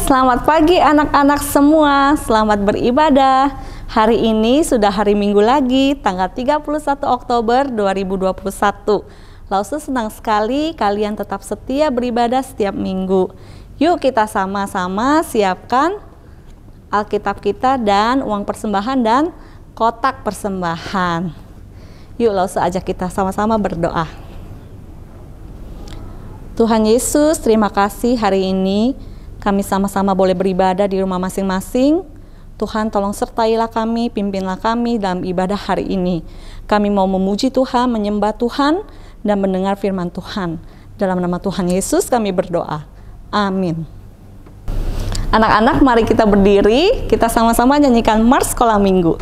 Selamat pagi anak-anak semua, selamat beribadah. Hari ini sudah hari Minggu lagi, tanggal 31 Oktober 2021. Lause senang sekali kalian tetap setia beribadah setiap minggu. Yuk kita sama-sama siapkan Alkitab kita dan uang persembahan dan kotak persembahan. Yuk Lause ajak kita sama-sama berdoa. Tuhan Yesus, terima kasih hari ini kami sama-sama boleh beribadah di rumah masing-masing. Tuhan tolong sertailah kami, pimpinlah kami dalam ibadah hari ini. Kami mau memuji Tuhan, menyembah Tuhan, dan mendengar firman Tuhan. Dalam nama Tuhan Yesus kami berdoa. Amin. Anak-anak, mari kita berdiri, kita sama-sama nyanyikan Mars Sekolah Minggu.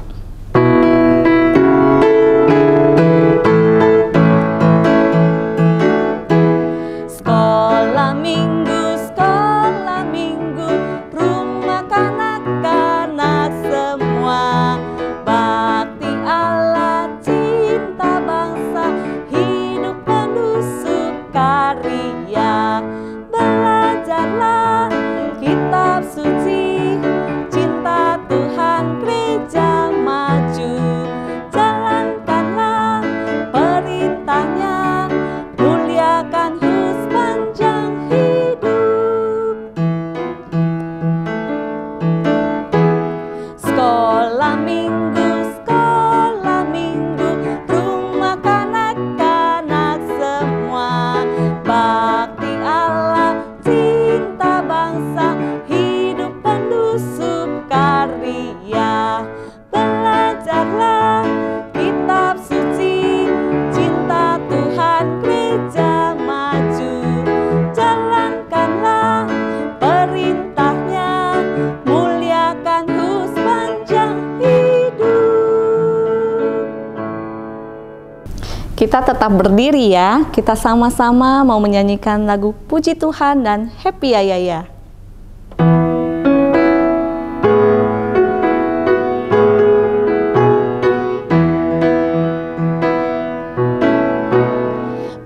Kita tetap berdiri ya, kita sama-sama mau menyanyikan lagu Puji Tuhan dan Happy Ya Ya Ya.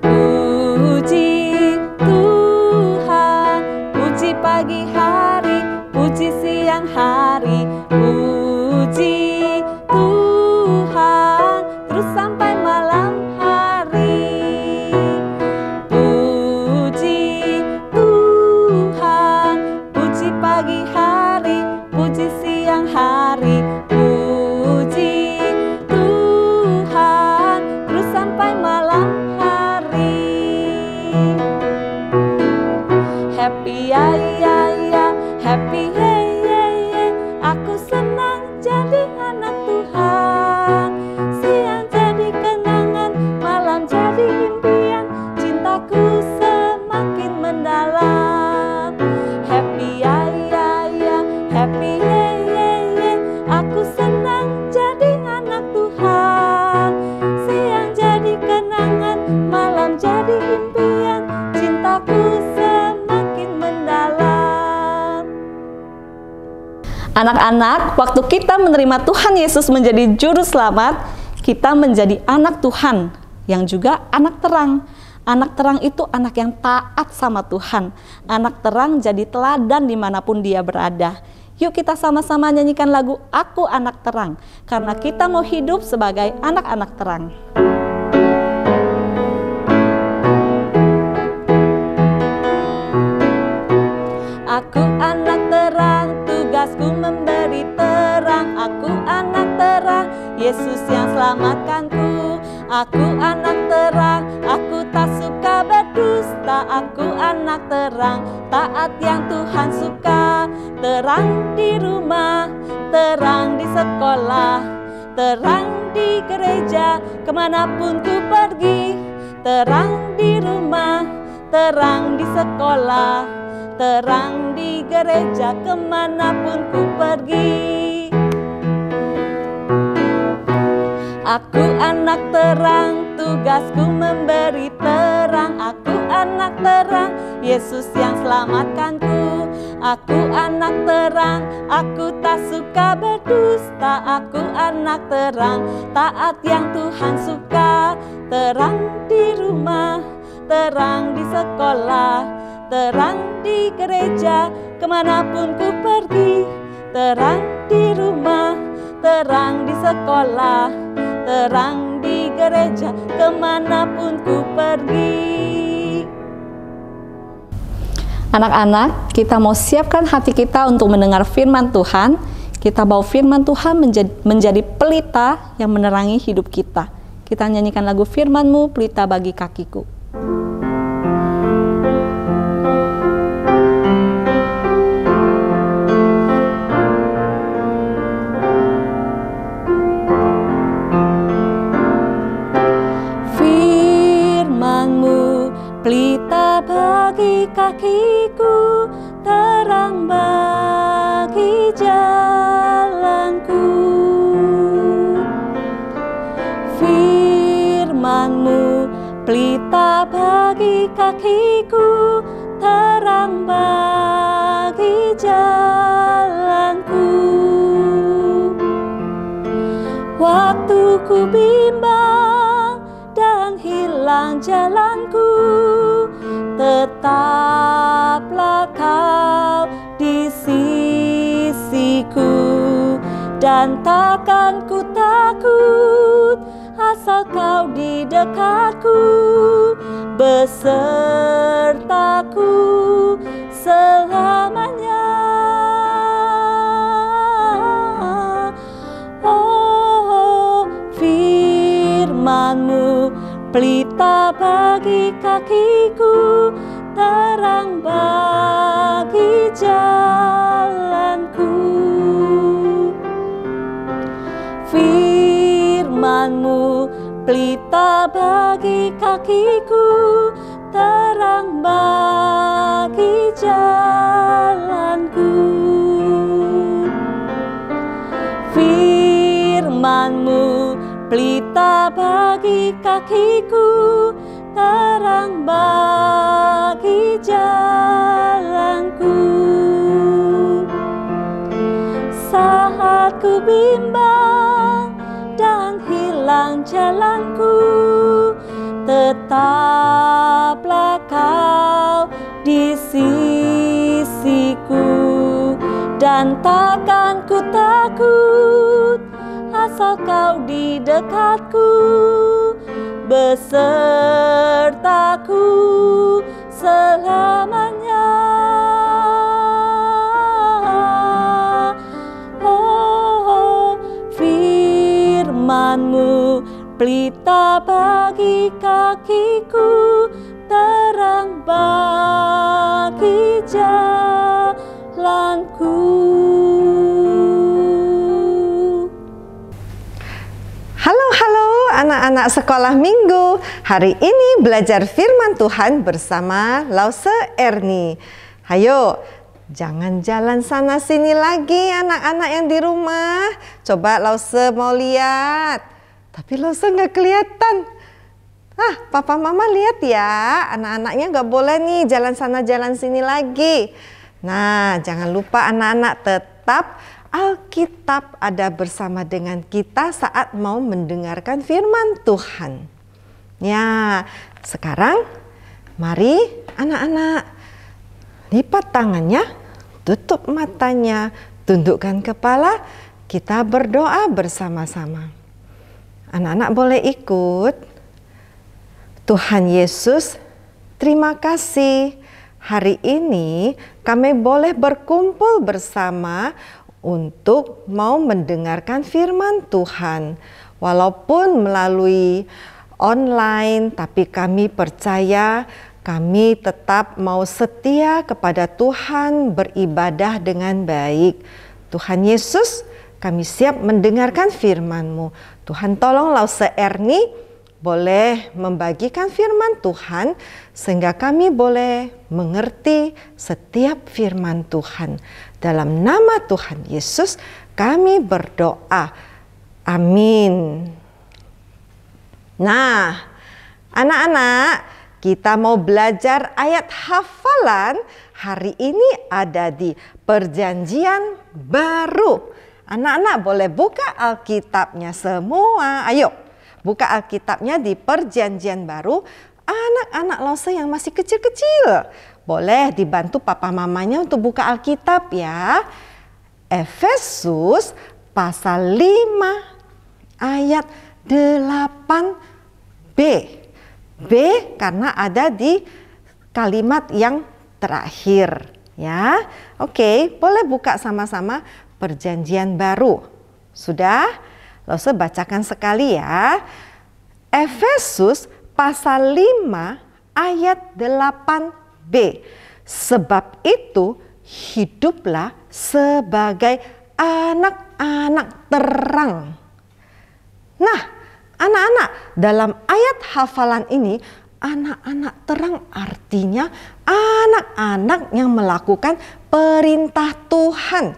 Puji Tuhan, puji pagi hari, puji siang hari, puji Tuhan, terus sampai malam. Happy ya ya ya, happy ya ya ya, aku senang jadi anak Tuhan. Siang jadi kenangan, malam jadi impian, cintaku semakin mendalam. Happy ya ya ya, happy ya ya ya, aku senang jadi anak Tuhan. Siang jadi kenangan, malam jadi impian, cintaku Anak-anak, waktu kita menerima Tuhan Yesus menjadi juru selamat, kita menjadi anak Tuhan yang juga anak terang. Anak terang itu anak yang taat sama Tuhan. Anak terang jadi teladan dimanapun dia berada. Yuk kita sama-sama nyanyikan lagu Aku Anak Terang, karena kita mau hidup sebagai anak-anak terang. Aku anak terang, tugasku memberi terang. Aku anak terang, Yesus yang selamatkanku. Aku anak terang, aku tak suka berdusta. Aku anak terang, taat yang Tuhan suka. Terang di rumah, terang di sekolah, terang di gereja, kemanapun ku pergi. Terang di rumah, terang di sekolah, terang di gereja, kemanapun ku pergi. Aku anak terang, tugasku memberi terang. Aku anak terang, Yesus yang selamatkanku. Aku anak terang, aku tak suka berdusta. Aku anak terang, taat yang Tuhan suka. Terang di rumah, terang di sekolah, terang di gereja, kemanapun ku pergi. Terang di rumah, terang di sekolah, terang di gereja, kemanapun ku pergi. Anak-anak, kita mau siapkan hati kita untuk mendengar firman Tuhan. Kita bawa firman Tuhan menjadi pelita yang menerangi hidup kita. Kita nyanyikan lagu firman-Mu, pelita bagi kakiku. Pelita bagi kakiku, terang bagi jalanku. Firman-Mu, pelita bagi kakiku, terang bagi jalanku. Waktu ku bimbang dan hilang jalanku, tetaplah Kau di sisiku, dan takkan ku takut asal Kau di dekatku, besertaku selamanya. Oh, firman-Mu, pelita bagi kakiku, terang bagi jalanku. Firman-Mu, pelita bagi kakiku, terang bagi jalanku. Firman-Mu, pelita bagi kakiku, terang bagi jalanku. Saat ku bimbang dan hilang jalanku, tetaplah Kau di sisiku, dan takkan ku takut asal Kau di dekatku, besertaku selamanya. Oh, firman-Mu, pelita bagi kakiku, terang bagi jalanku. Halo anak-anak sekolah minggu. Hari ini belajar firman Tuhan bersama Lause Erni. Hayo, jangan jalan sana sini lagi anak-anak yang di rumah. Coba Lause mau lihat. Tapi Lause nggak kelihatan. Papa mama lihat ya, anak-anaknya nggak boleh nih jalan sana jalan sini lagi. Nah, jangan lupa anak-anak tetap Alkitab ada bersama dengan kita saat mau mendengarkan firman Tuhan. Ya, sekarang mari anak-anak lipat tangannya, tutup matanya, tundukkan kepala, kita berdoa bersama-sama. Anak-anak boleh ikut. Tuhan Yesus, terima kasih. Hari ini kami boleh berkumpul bersama untuk mau mendengarkan firman Tuhan. Walaupun melalui online, tapi kami percaya kami tetap mau setia kepada Tuhan, beribadah dengan baik. Tuhan Yesus, kami siap mendengarkan firman-Mu. Tuhan tolong Lause Erni boleh membagikan firman Tuhan sehingga kami boleh mengerti setiap firman Tuhan. Dalam nama Tuhan Yesus kami berdoa. Amin. Nah, anak-anak, kita mau belajar ayat hafalan. Hari ini ada di Perjanjian Baru. Anak-anak boleh buka Alkitabnya semua. Ayo, buka Alkitabnya di Perjanjian Baru. Anak-anak Lause yang masih kecil-kecil boleh dibantu papa mamanya untuk buka Alkitab ya. Efesus pasal 5 ayat 8b. B karena ada di kalimat yang terakhir ya. Oke, boleh buka sama-sama Perjanjian Baru. Sudah? Lalu bacakan sekali ya. Efesus pasal 5 ayat 8b. Sebab itu hiduplah sebagai anak-anak terang. Nah, anak-anak, dalam ayat hafalan ini, anak-anak terang artinya anak-anak yang melakukan perintah Tuhan.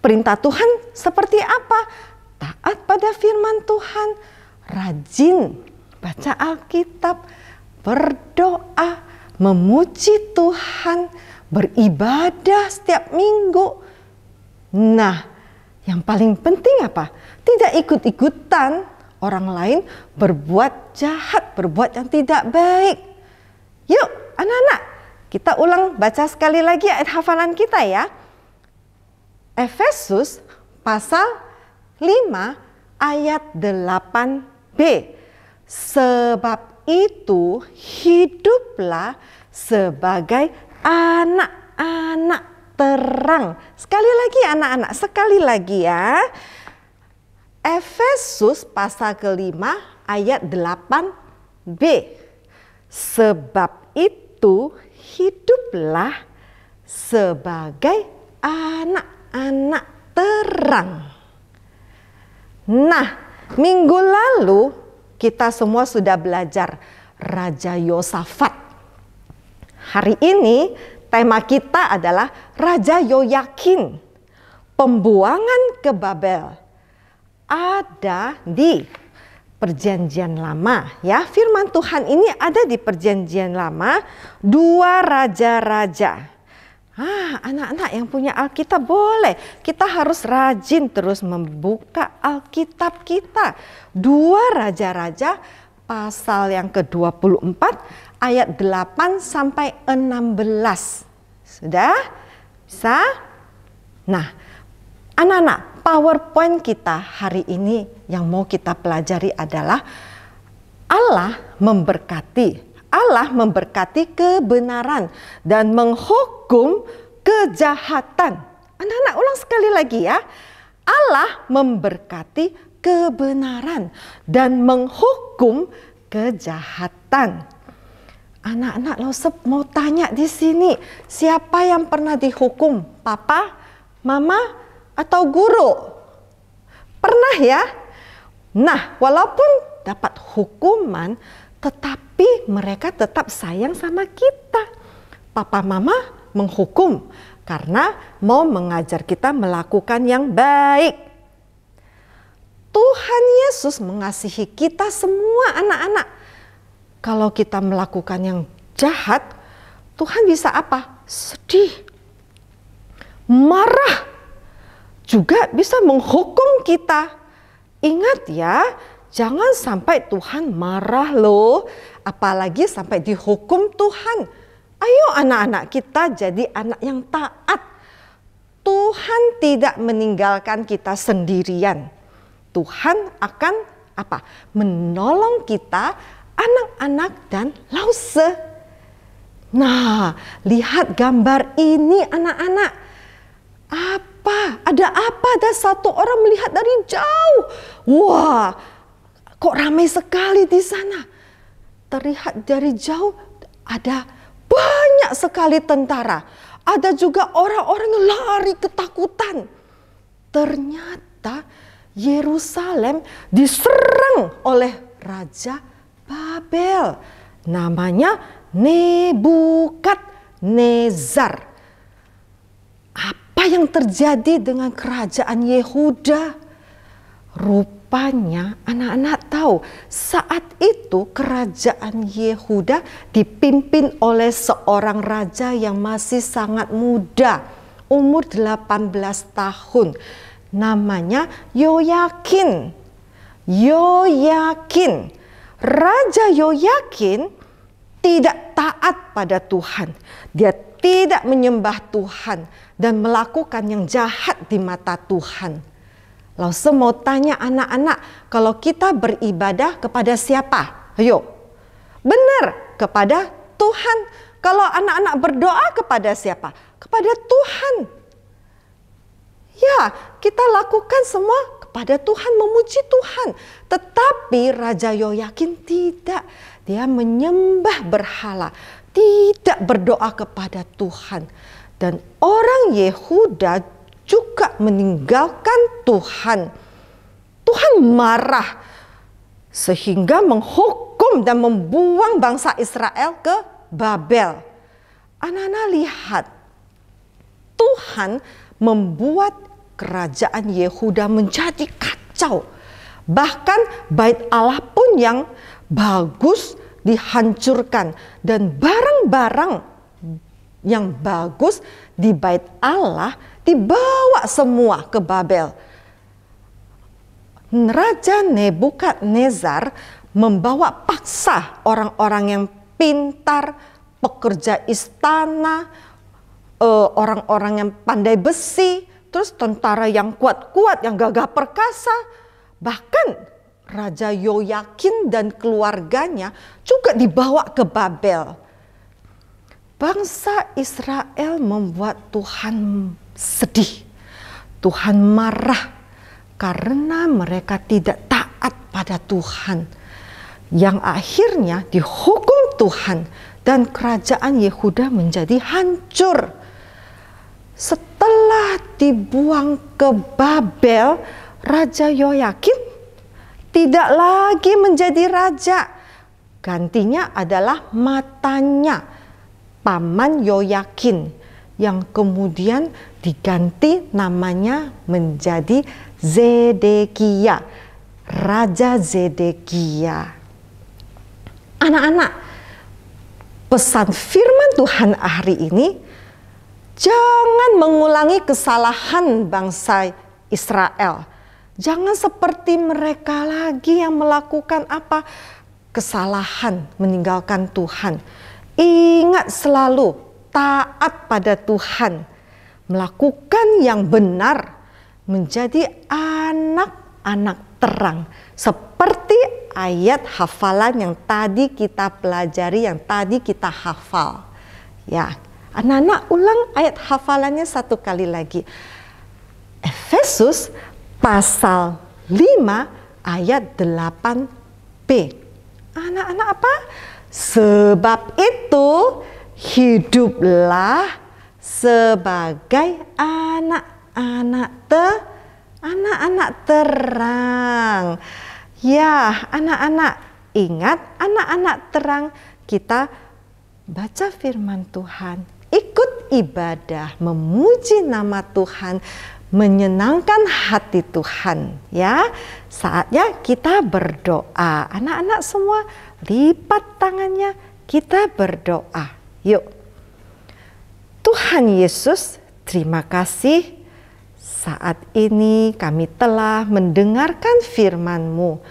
Perintah Tuhan seperti apa? Taat pada firman Tuhan, rajin baca Alkitab, berdoa, memuji Tuhan, beribadah setiap minggu. Nah, yang paling penting apa? Tidak ikut-ikutan orang lain berbuat jahat, berbuat yang tidak baik. Yuk anak-anak, kita ulang baca sekali lagi ayat hafalan kita ya. Efesus pasal 5 ayat 8b. Sebab itu hiduplah sebagai anak-anak terang. Sekali lagi anak-anak, sekali lagi ya. Efesus pasal ke-5 ayat 8b. Sebab itu hiduplah sebagai anak-anak terang. Nah, minggu lalu kita semua sudah belajar Raja Yosafat. Hari ini tema kita adalah Raja Yoyakin, pembuangan ke Babel. Ada di Perjanjian Lama ya. Firman Tuhan ini ada di Perjanjian Lama, 2 raja-raja. Anak-anak yang punya Alkitab boleh. Kita harus rajin terus membuka Alkitab kita. 2 raja-raja pasal yang ke-24 ayat 8 sampai 16. Sudah? Bisa? Nah, anak-anak, PowerPoint kita hari ini yang mau kita pelajari adalah Allah memberkati. Allah memberkati kebenaran dan menghukum kejahatan. Anak-anak ulang sekali lagi ya. Allah memberkati kebenaran dan menghukum kejahatan. Anak-anak mau tanya di sini, siapa yang pernah dihukum? Papa, mama, atau guru? Pernah ya? Nah, walaupun dapat hukuman, tetapi mereka tetap sayang sama kita. Papa mama menghukum karena mau mengajar kita melakukan yang baik. Tuhan Yesus mengasihi kita semua anak-anak. Kalau kita melakukan yang jahat, Tuhan bisa apa? Sedih, marah, juga bisa menghukum kita. Ingat ya, jangan sampai Tuhan marah loh, apalagi sampai dihukum Tuhan. Ayo anak-anak kita jadi anak yang taat. Tuhan tidak meninggalkan kita sendirian. Tuhan akan apa? Menolong kita, anak-anak dan Lause. Nah, lihat gambar ini anak-anak. Ada apa? Ada satu orang melihat dari jauh. Wah, kok ramai sekali di sana. Terlihat dari jauh ada banyak sekali tentara. Ada juga orang-orang yang lari ketakutan. Ternyata Yerusalem diserang oleh Raja Babel. Namanya Nebukadnezar. Apa yang terjadi dengan kerajaan Yehuda? Rupanya anak-anak tahu saat itu kerajaan Yehuda dipimpin oleh seorang raja yang masih sangat muda, umur 18 tahun. Namanya Yoyakin. Raja Yoyakin tidak taat pada Tuhan. Dia tidak menyembah Tuhan dan melakukan yang jahat di mata Tuhan. Lalu saya mau tanya anak-anak, kalau kita beribadah kepada siapa? Ayo, benar, kepada Tuhan. Kalau anak-anak berdoa kepada siapa? Kepada Tuhan. Ya, kita lakukan semua kepada Tuhan, memuji Tuhan. Tetapi Raja Yoyakin tidak. Dia menyembah berhala, tidak berdoa kepada Tuhan. Dan orang Yehuda juga meninggalkan Tuhan. Tuhan marah sehingga menghukum dan membuang bangsa Israel ke Babel. Anak-anak lihat, Tuhan membuat kerajaan Yehuda menjadi kacau. Bahkan bait Allah pun yang bagus dihancurkan, dan barang-barang yang bagus di bait Allah dibawa semua ke Babel. Raja Nebukadnezar membawa paksa orang-orang yang pintar, pekerja istana, orang-orang yang pandai besi, terus tentara yang kuat-kuat, yang gagah perkasa. Bahkan Raja Yoyakin dan keluarganya juga dibawa ke Babel. Bangsa Israel membuat Tuhan sedih. Tuhan marah karena mereka tidak taat pada Tuhan. Yang akhirnya dihukum Tuhan dan kerajaan Yehuda menjadi hancur. Setelah dibuang ke Babel, Raja Yoyakin tidak lagi menjadi raja. Gantinya adalah matanya, paman Yoyakin, yang kemudian diganti namanya menjadi Zedekia, Raja Zedekia. Anak-anak, pesan firman Tuhan hari ini, jangan mengulangi kesalahan bangsa Israel. Jangan seperti mereka lagi yang melakukan apa? Kesalahan, meninggalkan Tuhan. Ingat selalu taat pada Tuhan, melakukan yang benar, menjadi anak-anak terang. Seperti ayat hafalan yang tadi kita pelajari, yang tadi kita hafal. Ya, anak-anak ulang ayat hafalannya satu kali lagi. Efesus pasal 5 ayat 8b. Anak-anak apa? Sebab itu hiduplah sebagai anak-anak terang. Ya, anak-anak, ingat anak-anak terang, kita baca firman Tuhan, ikut ibadah, memuji nama Tuhan, menyenangkan hati Tuhan. Ya, saatnya kita berdoa. Anak-anak semua lipat tangannya, kita berdoa. Yuk. Tuhan Yesus, terima kasih. Saat ini kami telah mendengarkan firman-Mu.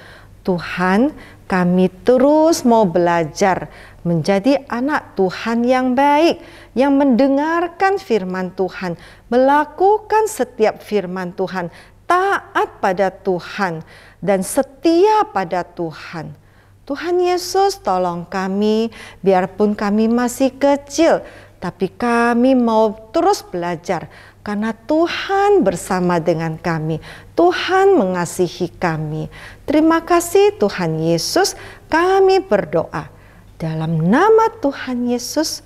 Tuhan, kami terus mau belajar menjadi anak Tuhan yang baik, yang mendengarkan firman Tuhan, melakukan setiap firman Tuhan, taat pada Tuhan, dan setia pada Tuhan. Tuhan Yesus, tolong kami, biarpun kami masih kecil, tapi kami mau terus belajar, karena Tuhan bersama dengan kami. Tuhan mengasihi kami. Terima kasih Tuhan Yesus, kami berdoa. Dalam nama Tuhan Yesus,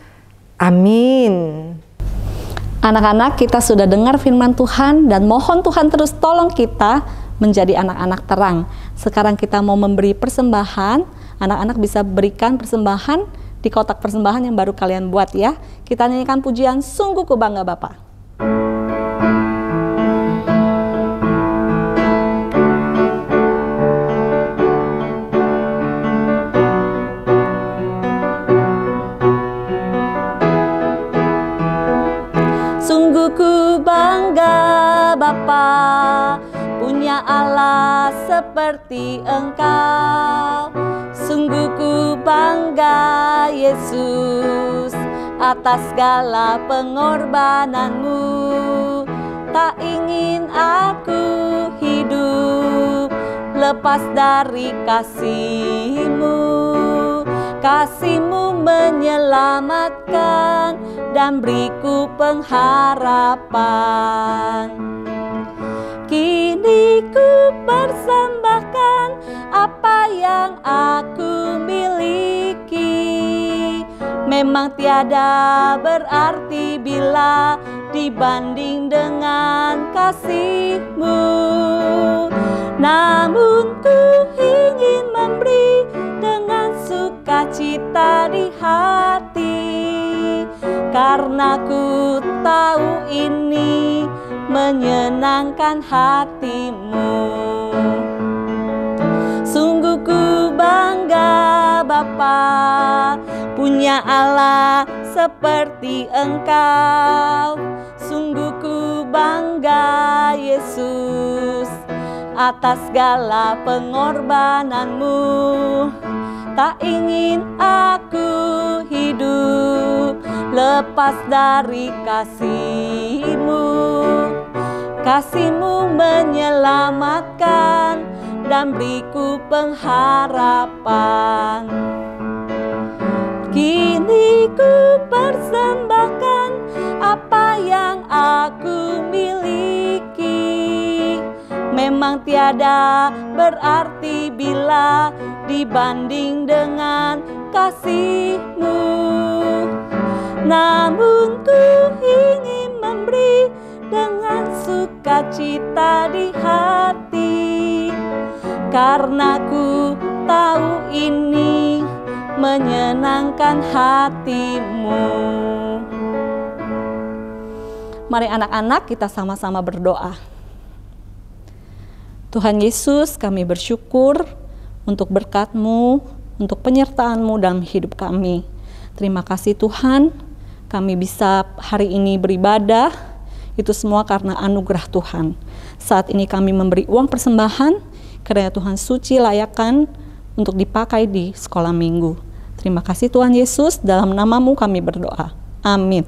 amin. Anak-anak, kita sudah dengar firman Tuhan dan mohon Tuhan terus tolong kita menjadi anak-anak terang. Sekarang kita mau memberi persembahan. Anak-anak bisa berikan persembahan di kotak persembahan yang baru kalian buat ya. Kita nyanyikan pujian Sungguh Ku Bangga Bapa. Sungguh ku bangga Bapa, punya Allah seperti Engkau. Sungguh ku bangga Yesus atas segala pengorbananmu. Tak ingin aku hidup lepas dari kasih-Mu. Kasih-Mu menyelamatkan dan beriku pengharapan. Kini ku persembahkan apa yang aku miliki. Memang tiada berarti bila dibanding dengan kasih-Mu. Namun ku ingin memberi dengan sukacita di hati, karena ku tahu ini menyenangkan hati-Mu. Sungguh ku bangga Bapa, punya Allah seperti Engkau. Sungguh ku bangga Yesus atas segala pengorbananmu. Tak ingin aku hidup lepas dari kasih-Mu. Kasih-Mu menyelamatkan dan beriku pengharapan. Kini ku persembahkan apa yang aku miliki. Memang tiada berarti bila dibanding dengan kasih-Mu. Namun ku ingin memberi dengan sukacita di hati, karena ku tahu ini menyenangkan hati-Mu. Mari anak-anak kita sama-sama berdoa. Tuhan Yesus, kami bersyukur untuk berkat-Mu, untuk penyertaan-Mu dalam hidup kami. Terima kasih Tuhan, kami bisa hari ini beribadah, itu semua karena anugerah Tuhan. Saat ini kami memberi uang persembahan, kiranya Tuhan suci layakkan untuk dipakai di sekolah minggu. Terima kasih Tuhan Yesus, dalam nama-Mu kami berdoa. Amin.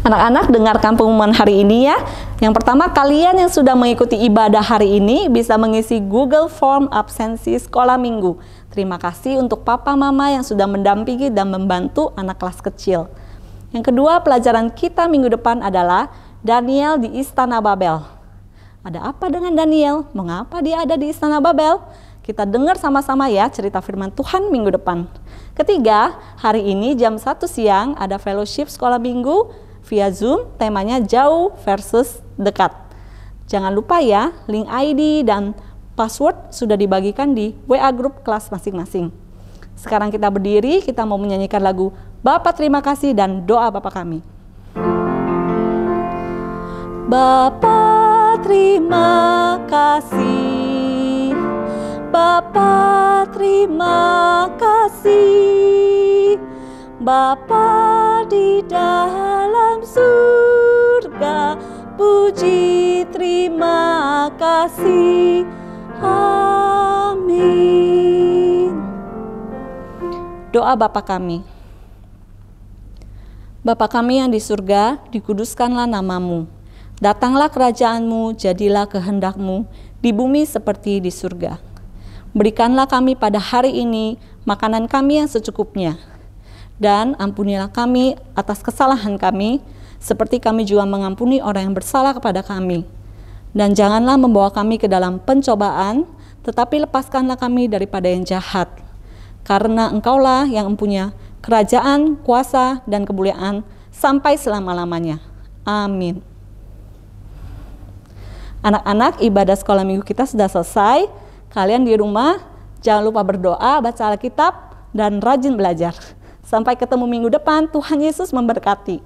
Anak-anak, dengarkan pengumuman hari ini ya. Yang pertama, kalian yang sudah mengikuti ibadah hari ini bisa mengisi Google Form absensi sekolah minggu. Terima kasih untuk papa mama yang sudah mendampingi dan membantu anak kelas kecil. Yang kedua, pelajaran kita minggu depan adalah Daniel di Istana Babel. Ada apa dengan Daniel? Mengapa dia ada di Istana Babel? Kita dengar sama-sama ya cerita firman Tuhan minggu depan. Ketiga, hari ini jam 1 siang ada fellowship sekolah minggu via Zoom, temanya jauh versus dekat. Jangan lupa ya, link ID dan password sudah dibagikan di WA grup kelas masing-masing. Sekarang kita berdiri, kita mau menyanyikan lagu Bapa terima kasih dan doa Bapa kami. Bapa terima kasih, Bapa terima kasih, Bapa di dalam surga, puji terima kasih. Amin. Doa Bapa kami. Bapa kami yang di surga, dikuduskanlah nama-Mu. Datanglah kerajaan-Mu, jadilah kehendak-Mu di bumi seperti di surga. Berikanlah kami pada hari ini makanan kami yang secukupnya. Dan ampunilah kami atas kesalahan kami, seperti kami juga mengampuni orang yang bersalah kepada kami. Dan janganlah membawa kami ke dalam pencobaan, tetapi lepaskanlah kami daripada yang jahat. Karena Engkaulah yang mempunyai kerajaan, kuasa, dan kemuliaan sampai selama-lamanya. Amin. Anak-anak, ibadah sekolah minggu kita sudah selesai. Kalian di rumah jangan lupa berdoa, baca Alkitab, dan rajin belajar. Sampai ketemu minggu depan, Tuhan Yesus memberkati.